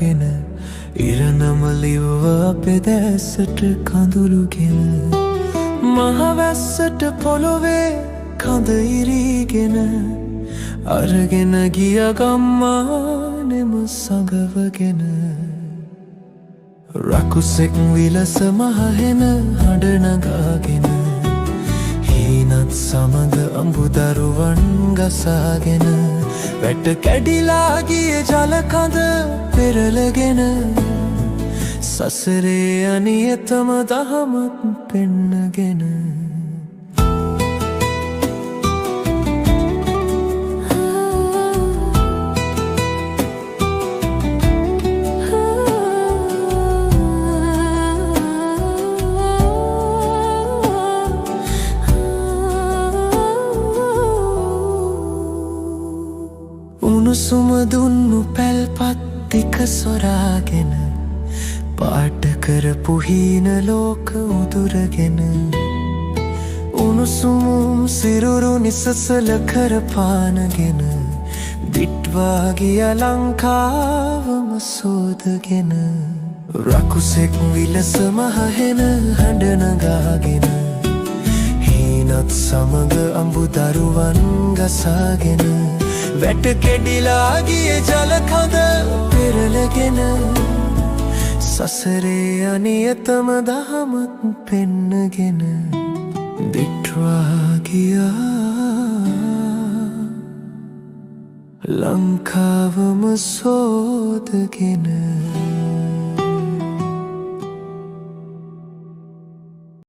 නගාගෙන ඉරනම ලිව්ව අපේ දැසට කඳුළුගෙන මහවැස්සට පොළොවේ කඳ ඉරීගෙන අරගෙන ගිය ගම්මානෙම සඟවගෙන රකුසෙක් විලස මහහෙන හඬ නගාගෙන හීනත් සමග අඹුදරුවන් ගසාගෙන වැට කැඩිලා ගිය ජලකඳ පෙරලගෙන සසරේ අනියතම දහමක් පෙන්නගෙන උණුසුම දුන්නු පැල්පත් ටික සොරාගෙන පාට කරපු හීන ලෝක උදුරගෙන උණුසුමුම් සිරුරු නිසසල කරපානගෙන දිට්වා ගිය ලංකාවම සෝදගෙන රකුසෙක් විලස මහහෙන හඬ නගාගෙන හීනත් සමග අඹුදරුවන් ගසාගෙන වැට කෙඩිලා ගිය ජලකඳ පෙරලගෙන සසරේ අනියතම දහමක් පෙන්නගෙන දිට්වා ගියා ලංකාවම සෝදගෙන